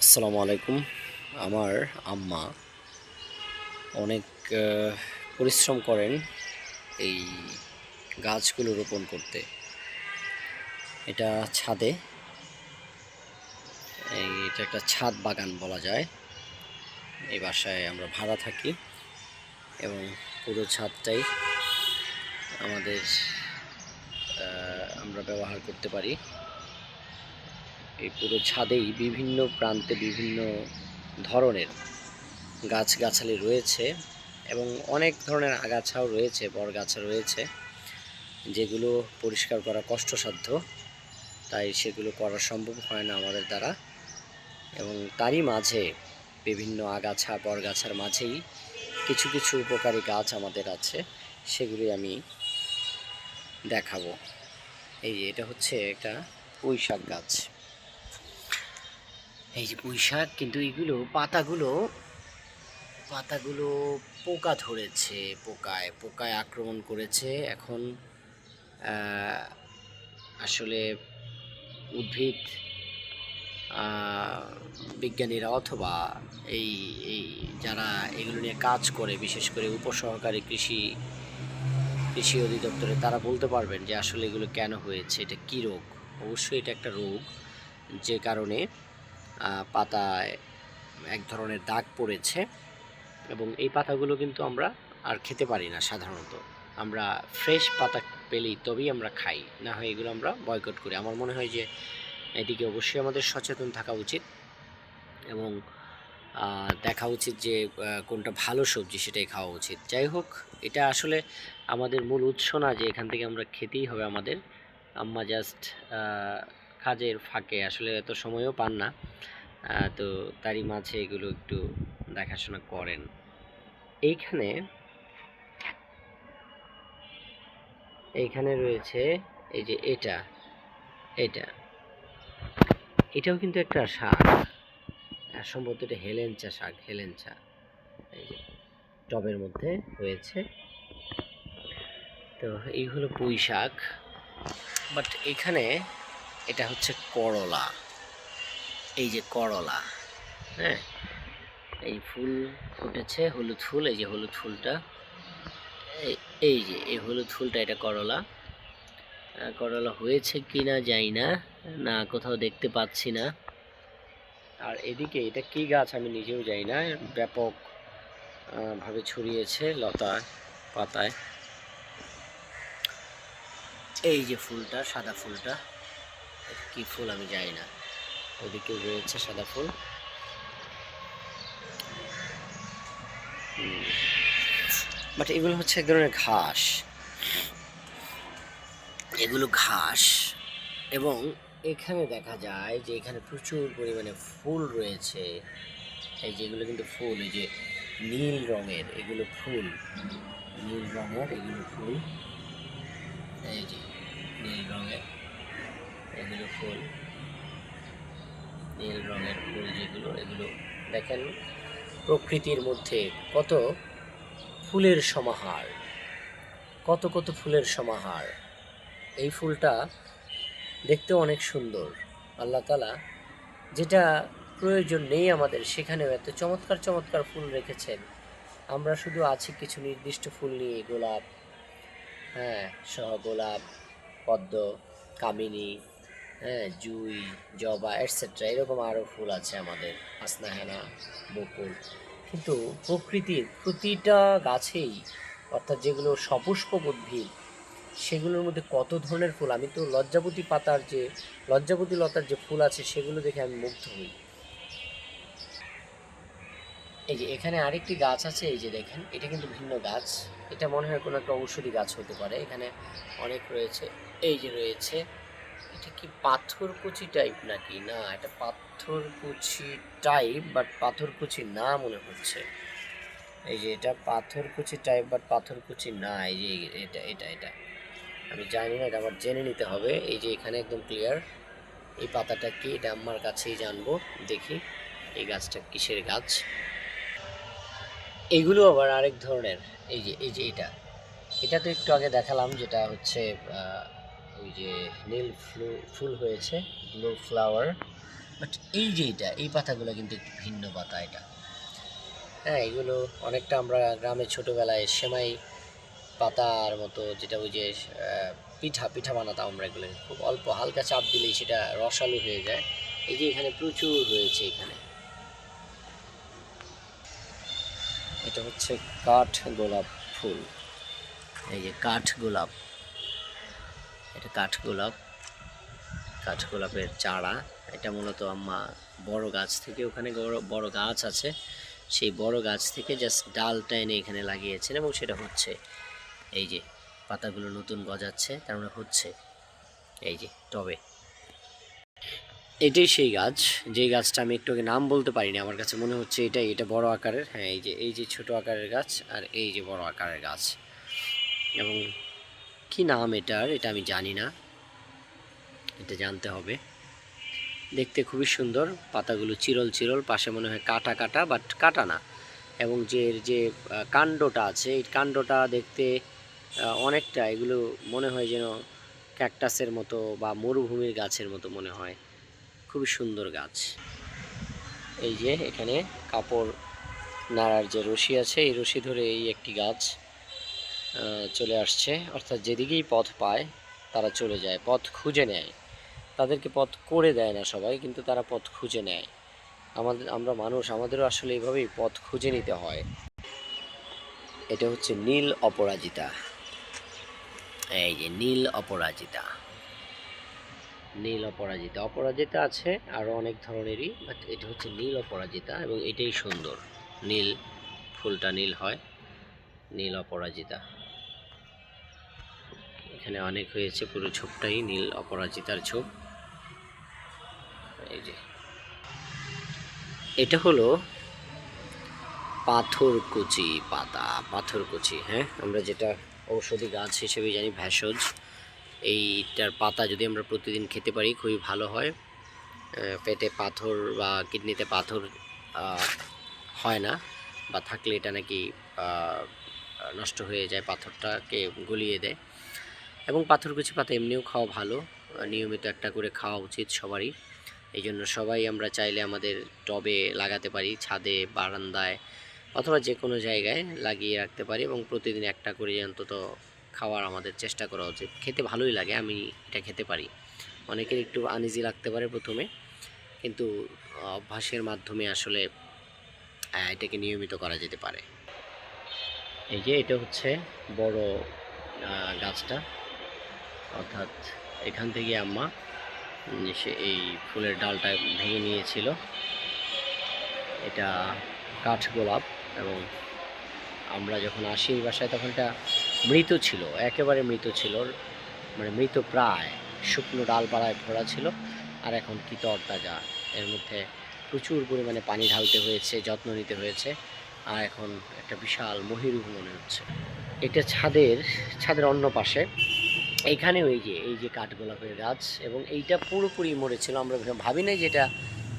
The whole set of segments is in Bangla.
আসসালামু আলাইকুম। আমার আম্মা অনেক পরিশ্রম করেন এই গাছগুলো রোপণ করতে। এটা ছাদে, এটা একটা ছাদ বাগান বলা যায়। এই বাসায় আমরা ভাড়া থাকি এবং পুরো ছাদটাই আমাদের আমরা ব্যবহার করতে পারি। এই পুরো ছাদেই বিভিন্ন প্রান্তে বিভিন্ন ধরনের গাছগাছালি রয়েছে এবং অনেক ধরনের আগাছাও রয়েছে, বরগাছা রয়েছে, যেগুলো পরিষ্কার করা কষ্টসাধ্য, তাই সেগুলো করা সম্ভব হয় না আমাদের দ্বারা। এবং তারই মাঝে বিভিন্ন আগাছা বরগাছার মাঝেই কিছু কিছু উপকারী গাছ আমাদের আছে, সেগুলি আমি দেখাবো। এই যে এটা হচ্ছে একটা পুঁই শাক গাছ। এই যে পুঁই শাক, কিন্তু এইগুলো পাতাগুলো পাতাগুলো পোকা ধরেছে, পোকায় আক্রমণ করেছে। এখন আসলে উদ্ভিদ বিজ্ঞানীরা অথবা এই এই যারা এগুলো নিয়ে কাজ করে, বিশেষ করে উপসহকারী কৃষি অধিদপ্তরে, তারা বলতে পারবেন যে আসলে এগুলো কেন হয়েছে, এটা কী রোগ। অবশ্যই এটা একটা রোগ, যে কারণে পাতায় এক ধরনের দাগ পড়েছে এবং এই পাতাগুলো কিন্তু আমরা আর খেতে পারি না। সাধারণত আমরা ফ্রেশ পাতা পেলেই তবেই আমরা খাই, না হয় এগুলো আমরা বয়কট করি। আমার মনে হয় যে এদিকে অবশ্যই আমাদের সচেতন থাকা উচিত এবং দেখা উচিত যে কোনটা ভালো সবজি সেটাই খাওয়া উচিত। যাই হোক, এটা আসলে আমাদের মূল উৎস না যে এখান থেকে আমরা খেতেই হবে আমাদের। আম্মা জাস্ট কাজের ফাঁকে, আসলে এত সময়ও পান না, তো তারই মাঝে এগুলো একটু দেখাশোনা করেন। এইখানে রয়েছে এই যে এটা এটাও কিন্তু একটা শাক, সম্ভবত এটা হেলেঞ্চা শাক, হেলেঞ্চা। এই যে টবের মধ্যে হয়েছে। তো এই হলো পুঁই শাক। বাট এখানে এটা হচ্ছে করলা। এই যে করলা, হ্যাঁ, এই ফুল ফুটেছে, হলুদ ফুল। এই যে হলুদ ফুলটা, এই যে এই হলুদ ফুলটা, এটা করলা। করলা হয়েছে কি না জানি না, না কোথাও দেখতে পাচ্ছি না। আর এদিকে এটা কি গাছ আমি নিজেও জানি না, ব্যাপক ভাবে ছড়িয়েছে লতা পাতায়। এই যে ফুলটা, সাদা ফুলটা, কি ফুল আমি জানি না। ওদিকে রয়েছে সাদা ফুল। বাট এগুলো হচ্ছে এক ধরনের ঘাস, এগুলো ঘাস। এবং এখানে দেখা যায় যে এখানে প্রচুর পরিমাণে ফুল রয়েছে। এই যে এগুলো কিন্তু ফুল, এই যে নীল রঙের এগুলো ফুল, নীল রঙের এগুলো ফুল। এই যে নীল রঙের এগুলো ফুল, নীল রঙের ফুল যেগুলো, এগুলো দেখেন প্রকৃতির মধ্যে কত ফুলের সমাহার, কত কত ফুলের সমাহার। এই ফুলটা দেখতেও অনেক সুন্দর। আল্লাহ তাআলা যেটা প্রয়োজন নেই আমাদের, সেখানেও এত চমৎকার চমৎকার ফুল রেখেছেন। আমরা শুধু আছি কিছু নির্দিষ্ট ফুল নিয়ে, গোলাপ, হ্যাঁ, সহ গোলাপ, পদ্ম, কামিনী, হ্যাঁ, জুই, জবা, এটসেট্রা, এরকম আরও ফুল আছে আমাদের, আসনাহেনা, বকুল। কিন্তু প্রকৃতির প্রতিটা গাছেই, অর্থাৎ যেগুলো সপুষ্পক উদ্ভিদ, সেগুলোর মধ্যে কত ধরনের ফুল। আমি তো লজ্জাবতী লতার যে ফুল আছে সেগুলো দেখে আমি মুগ্ধ হই। এই যে এখানে আরেকটি গাছ আছে, এই যে দেখেন, এটা কিন্তু ভিন্ন গাছ। এটা মনে হয় কোনো একটা ঔষধি গাছ হতে পারে। এখানে অনেক রয়েছে। এই যে রয়েছে, এটা কি পাথরকুচি টাইপ নাকি? না, এটা পাথরকুচি টাইপ, বাট পাথরকুচি না মনে হচ্ছে। এই যে এটা পাথরকুচি টাইপ, বাট পাথরকুচি না। এই যে এটা আমি জানি না, এটা আমার জেনে নিতে হবে। এই যে এখানে একদম ক্লিয়ার। এই পাতাটা কি, এটা আমার কাছেই জানবো। দেখি এই গাছটা কিসের গাছ। এইগুলো আবার আরেক ধরনের। এই যে এটা তো একটু আগে দেখালাম, যেটা হচ্ছে ওই যে নীল ফুল হয়েছে, ব্লু ফ্লাওয়ার। বাট এই যে এই পাতাগুলো কিন্তু একটু ভিন্ন পাতা এটা। হ্যাঁ, এগুলো অনেকটা আমরা গ্রামে ছোটোবেলায় সেমাই পাতার মতো, যেটা ওই যে পিঠা পিঠা বানাতাম আমরা, এগুলো খুব অল্প হালকা চাপ দিলেই সেটা রসালো হয়ে যায়। এই যে এখানে প্রচুর রয়েছে এখানে। এটা হচ্ছে কাঠ গোলাপ ফুল। এই যে কাঠ গোলাপ, এটা কাঠ গোলাপ, কাঠ গোলাপের চারা। এটা মূলত আম্মা বড় গাছ থেকে, ওখানে বড় গাছ আছে, সেই বড় গাছ থেকে জাস্ট ডালটা এনে এখানে লাগিয়েছেন এবং সেটা হচ্ছে। এই যে পাতাগুলো নতুন গজাচ্ছে, তার মানে হচ্ছে এই যে টবে। এটাই সেই গাছ, যেই গাছটা আমি একটু আগে নাম বলতে পারিনি, আমার কাছে মনে হচ্ছে এটা বড় আকারের। হ্যাঁ, এই যে ছোট আকারের গাছ আর এই যে বড় আকারের গাছ। এবং কি নাম এটার, এটা আমি জানি না, এটা জানতে হবে। দেখতে খুবই সুন্দর, পাতাগুলো চিরল চিরল, পাশে মনে হয় কাটা কাটা, বাট কাটা না। এবং যে কাণ্ডটা আছে, এই কাণ্ডটা দেখতে অনেকটা, এগুলো মনে হয় যেন ক্যাকটাসের মতো বা মরুভূমির গাছের মতো মনে হয়। খুবই সুন্দর গাছ। এই যে এখানে কাপড় নাড়ার যে রশি আছে, এই রশি ধরে এই একটি গাছ চলে আসছে, অর্থাৎ যেদিকেই পথ পায় তারা চলে যায়, পথ খুঁজে নেয়। তাদেরকে পথ করে দেয় না সবাই, কিন্তু তারা পথ খুঁজে নেয়। আমরা মানুষ, আমাদেরও আসলে এইভাবেই পথ খুঁজে নিতে হয়। এটা হচ্ছে নীল অপরাজিতা। এই যে নীল অপরাজিতা, নীল অপরাজিতা, অপরাজিতা আছে আরও অনেক ধরনেরই, বাট এটা হচ্ছে নীল অপরাজিতা এবং এটাই সুন্দর। নীল ফুলটা নীল হয়, নীল অপরাজিতা। এখানে অনেক হয়েছে, পুরো ছোপটাই নীল অপরাজিতার ছোপ। এই যে এটা হলো পাথরকুচি পাতা, পাথরকুচি। হ্যাঁ, আমরা যেটা ঔষধি গাছ হিসেবে জানি ভেষজ, এইটার পাতা যদি আমরা প্রতিদিন খেতে পারি খুবই ভালো হয়। পেটে পাথর বা কিডনিতে পাথর হয় না, বা থাকলে এটা নাকি নষ্ট হয়ে যায়, পাথরটাকে গলিয়ে দেয়। এবং পাথরকুচি পাতা এমনিও খাওয়া ভালো, নিয়মিত একটা করে খাওয়া উচিত সবারই। এই জন্য সবাই আমরা চাইলে আমাদের টবে লাগাতে পারি, ছাদে, বারান্দায় অথবা যে কোনো জায়গায় লাগিয়ে রাখতে পারি, এবং প্রতিদিন একটা করে অন্তত খাওয়ার আমাদের চেষ্টা করা উচিত। খেতে ভালোই লাগে, আমি এটা খেতে পারি। অনেকের একটু আনইজি লাগতে পারে প্রথমে, কিন্তু অভ্যাসের মাধ্যমে আসলে এটাকে নিয়মিত করা যেতে পারে। এই যে এটা হচ্ছে বড় গাছটা, অর্থাৎ এখান থেকে আম্মা সে এই ফুলের ডালটা ভেঙে নিয়েছিল। এটা কাঠ গোলাপ, এবং আমরা যখন আসি এই বাসায় তখন এটা মৃত ছিল, একেবারে মৃত ছিল, মানে মৃত প্রায়, শুকনো ডালপালায় ভরা ছিল। আর এখন কি তরতাজা, এর মধ্যে প্রচুর পরিমাণে পানি ঢালতে হয়েছে, যত্ন নিতে হয়েছে, আর এখন একটা বিশাল মহিরুহ মনে হচ্ছে। এটা ছাদের অন্য পাশে, এইখানেও এই যে কাঠগোলাপের গাছ, এবং এইটা পুরোপুরি মরেছিল। আমরা ভাবি নাই যে এটা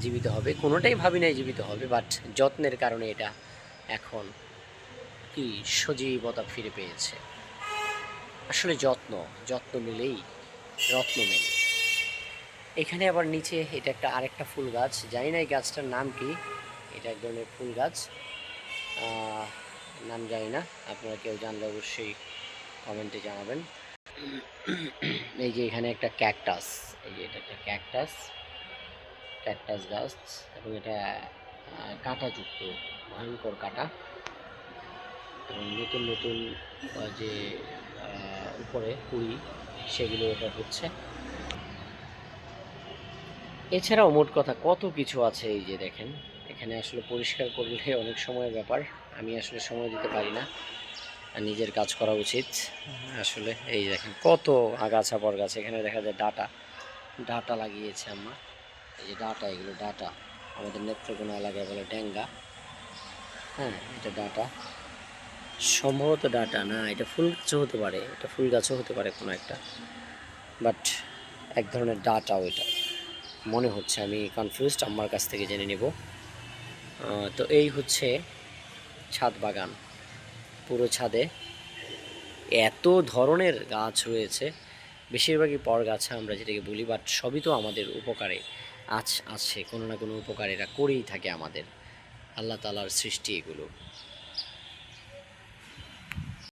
জীবিত হবে, কোনোটাই ভাবি নাই জীবিত হবে, বাট যত্নের কারণে এটা এখন কি সজীবতা ফিরে পেয়েছে। আসলে যত্ন নিলেই রত্ন মেলে। এখানে আবার নিচে এটা আরেকটা ফুল গাছ, জানি না এই গাছটার নাম কি, এটা এক ধরনের ফুল গাছ, নাম জানি না, আপনারা কেউ জানলে অবশ্যই কমেন্টে জানাবেন। এই যে এখানে একটা ক্যাকটাস, এই যে এটা একটা ক্যাকটাস গাছ, এবং এটা কাঁটাযুক্ত, ভয়ঙ্কর কাঁটা, এবং নতুন নতুন যে উপরে কুড়ি, সেগুলো এটা হচ্ছে। এছাড়াও মোট কথা কত কিছু আছে। এই যে দেখেন, এখানে আসলে পরিষ্কার করলে অনেক সময়ের ব্যাপার, আমি আসলে সময় দিতে পারি না, আর নিজের কাজ করা উচিত আসলে। এই দেখেন কত আগাছা পরগাছা, এখানে দেখা যায় ডাটা লাগিয়েছে আম্মা। এই যে ডাটা, এগুলো ডাটা, আমাদের নেত্রকোনা এলাকায় বলে ড্যাঙ্গা। হ্যাঁ, এটা ডাটা, সম্ভবত ডাটা না, এটা ফুল গাছও হতে পারে, এটা ফুল গাছও হতে পারে কোনো একটা, বাট এক ধরনের ডাটা ওইটা মনে হচ্ছে, আমি কনফিউজড, আম্মার কাছ থেকে জেনে নেব। তো এই হচ্ছে ছাদ বাগান, পুরো ছাদে এত ধরনের গাছ রয়েছে, বেশিরভাগই পরগাছা আমরা যেটাকে বলি, বাট সবই তো আমাদের উপকারে। আছে কোনো না কোনো উপকার এরা করেই থাকে আমাদের। আল্লাহ তাআলার সৃষ্টি এগুলো।